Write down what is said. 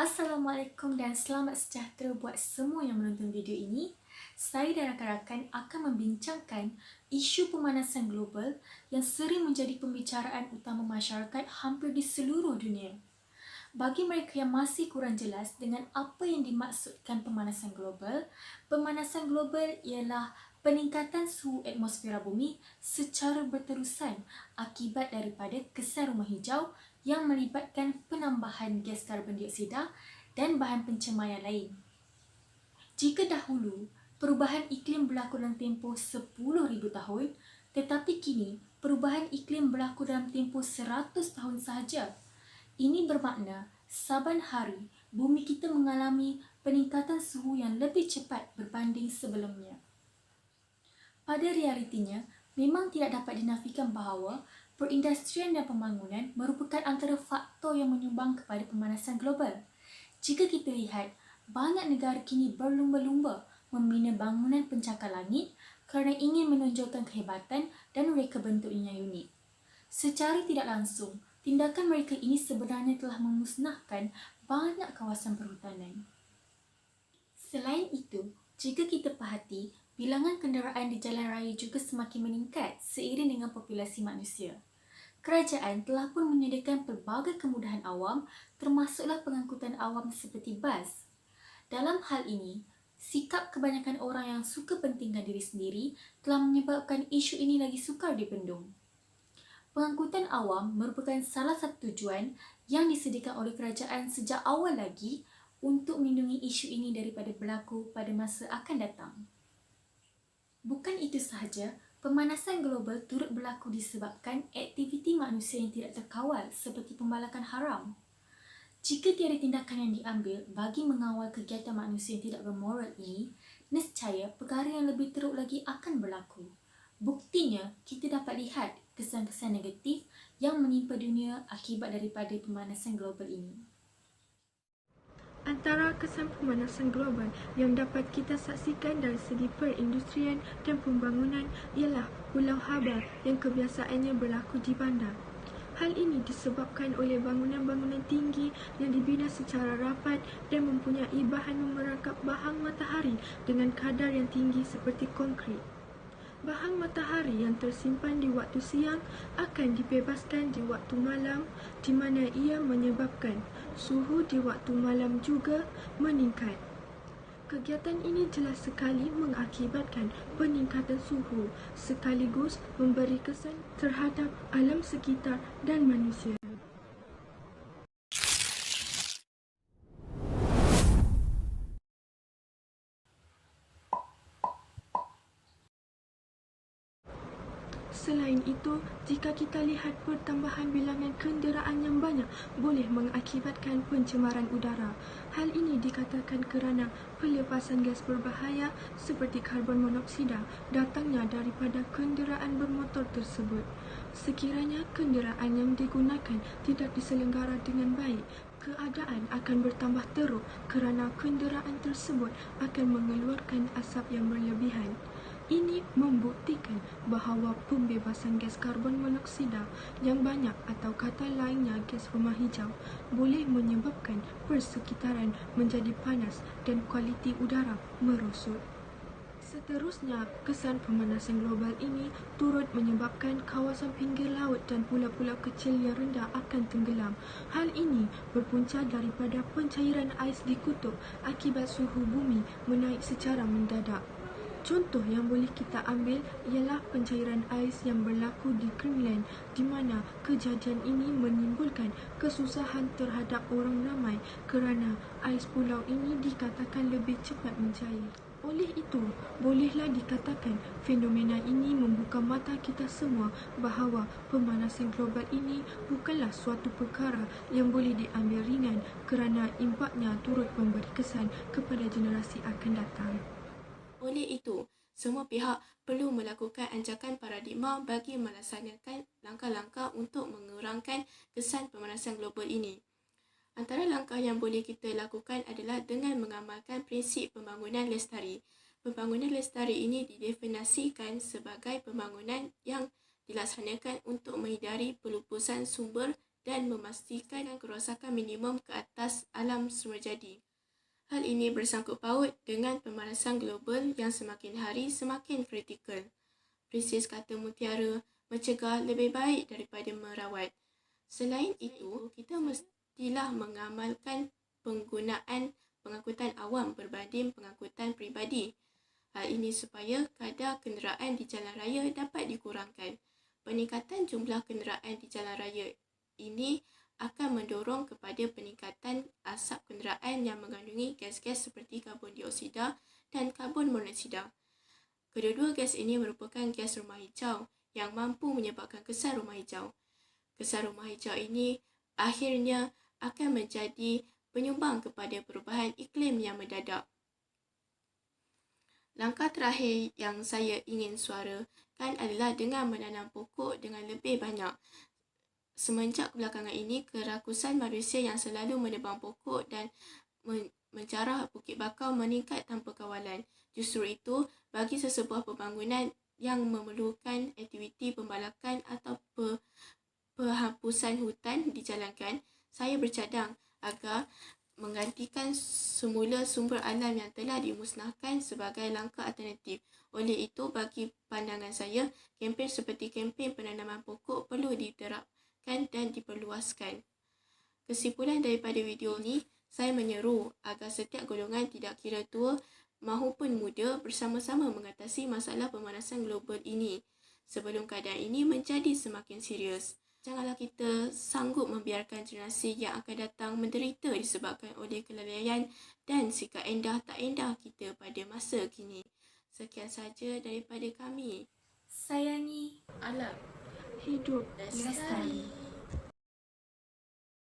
Assalamualaikum dan selamat sejahtera buat semua yang menonton video ini. Saya dan rakan-rakan akan membincangkan isu pemanasan global yang sering menjadi pembicaraan utama masyarakat hampir di seluruh dunia. Bagi mereka yang masih kurang jelas dengan apa yang dimaksudkan pemanasan global ialah peningkatan suhu atmosfera bumi secara berterusan akibat daripada kesan rumah hijau yang melibatkan penambahan gas karbon dioksida dan bahan pencemar lain. Jika dahulu perubahan iklim berlaku dalam tempoh 10,000 tahun, tetapi kini perubahan iklim berlaku dalam tempoh 100 tahun sahaja. Ini bermakna saban hari bumi kita mengalami peningkatan suhu yang lebih cepat berbanding sebelumnya. Pada realitinya, memang tidak dapat dinafikan bahawa perindustrian dan pembangunan merupakan antara faktor yang menyumbang kepada pemanasan global. Jika kita lihat, banyak negara kini berlumba-lumba membina bangunan pencakar langit kerana ingin menonjolkan kehebatan dan reka bentuknya yang unik. Secara tidak langsung, tindakan mereka ini sebenarnya telah memusnahkan banyak kawasan perhutanan. Selain itu, jika kita perhati, bilangan kenderaan di jalan raya juga semakin meningkat seiring dengan populasi manusia. Kerajaan telah pun menyediakan pelbagai kemudahan awam, termasuklah pengangkutan awam seperti bas. Dalam hal ini, sikap kebanyakan orang yang suka pentingkan diri sendiri telah menyebabkan isu ini lagi sukar dibendung. Pengangkutan awam merupakan salah satu tujuan yang disediakan oleh kerajaan sejak awal lagi untuk melindungi isu ini daripada berlaku pada masa akan datang. Bukan itu sahaja, pemanasan global turut berlaku disebabkan aktiviti manusia yang tidak terkawal seperti pembalakan haram. Jika tiada tindakan yang diambil bagi mengawal kegiatan manusia yang tidak bermoral ini, nescaya perkara yang lebih teruk lagi akan berlaku. Buktinya, kita dapat lihat kesan-kesan negatif yang menimpa dunia akibat daripada pemanasan global ini. Antara kesan pemanasan global yang dapat kita saksikan dari segi perindustrian dan pembangunan ialah pulau haba yang kebiasaannya berlaku di bandar. Hal ini disebabkan oleh bangunan-bangunan tinggi yang dibina secara rapat dan mempunyai bahan memerangkap bahang matahari dengan kadar yang tinggi seperti konkrit. Bahang matahari yang tersimpan di waktu siang akan dibebaskan di waktu malam, di mana ia menyebabkan suhu di waktu malam juga meningkat. Kegiatan ini jelas sekali mengakibatkan peningkatan suhu sekaligus memberi kesan terhadap alam sekitar dan manusia. Selain itu, jika kita lihat pertambahan bilangan kenderaan yang banyak boleh mengakibatkan pencemaran udara. Hal ini dikatakan kerana pelepasan gas berbahaya seperti karbon monoksida datangnya daripada kenderaan bermotor tersebut. Sekiranya kenderaan yang digunakan tidak diselenggara dengan baik, keadaan akan bertambah teruk kerana kenderaan tersebut akan mengeluarkan asap yang berlebihan. Ini membuktikan bahawa pembebasan gas karbon monoksida yang banyak atau kata lainnya gas rumah hijau boleh menyebabkan persekitaran menjadi panas dan kualiti udara merosot. Seterusnya, kesan pemanasan global ini turut menyebabkan kawasan pinggir laut dan pulau-pulau kecil yang rendah akan tenggelam. Hal ini berpunca daripada pencairan ais di kutub akibat suhu bumi menaik secara mendadak. Contoh yang boleh kita ambil ialah pencairan ais yang berlaku di Greenland, di mana kejadian ini menimbulkan kesusahan terhadap orang ramai kerana ais pulau ini dikatakan lebih cepat mencair. Oleh itu, bolehlah dikatakan fenomena ini membuka mata kita semua bahawa pemanasan global ini bukanlah suatu perkara yang boleh diambil ringan kerana impaknya turut memberi kesan kepada generasi akan datang. Oleh itu, semua pihak perlu melakukan anjakan paradigma bagi melaksanakan langkah-langkah untuk mengurangkan kesan pemanasan global ini. Antara langkah yang boleh kita lakukan adalah dengan mengamalkan prinsip pembangunan lestari. Pembangunan lestari ini didefinisikan sebagai pembangunan yang dilaksanakan untuk menghindari pelupusan sumber dan memastikan kerosakan minimum ke atas alam semulajadi. Hal ini bersangkut paut dengan pemanasan global yang semakin hari semakin kritikal. Prinsip kata mutiara, mencegah lebih baik daripada merawat. Selain itu, kita mestilah mengamalkan penggunaan pengangkutan awam berbanding pengangkutan peribadi. Hal ini supaya kadar kenderaan di jalan raya dapat dikurangkan. Peningkatan jumlah kenderaan di jalan raya ini akan mendorong kepada peningkatan asap kenderaan yang mengandungi gas-gas seperti karbon dioksida dan karbon monoksida. Kedua-dua gas ini merupakan gas rumah hijau yang mampu menyebabkan kesan rumah hijau. Kesan rumah hijau ini akhirnya akan menjadi penyumbang kepada perubahan iklim yang mendadak. Langkah terakhir yang saya ingin suarakan adalah dengan menanam pokok dengan lebih banyak. Semenjak belakangan ini, kerakusan manusia yang selalu menebang pokok dan menjarah bukit bakau meningkat tanpa kawalan. Justru itu, bagi sesebuah pembangunan yang memerlukan aktiviti pembalakan atau penghapusan hutan dijalankan, saya bercadang agar menggantikan semula sumber alam yang telah dimusnahkan sebagai langkah alternatif. Oleh itu, bagi pandangan saya, kempen seperti kempen penanaman pokok perlu diterapkan dan diperluaskan. Kesimpulan daripada video ini, saya menyeru agar setiap golongan tidak kira tua maupun muda bersama-sama mengatasi masalah pemanasan global ini sebelum keadaan ini menjadi semakin serius. Janganlah kita sanggup membiarkan generasi yang akan datang menderita disebabkan oleh kelalaian dan sikap endah tak endah kita pada masa kini. Sekian saja daripada kami. Sayangi Alam Hidup lestari.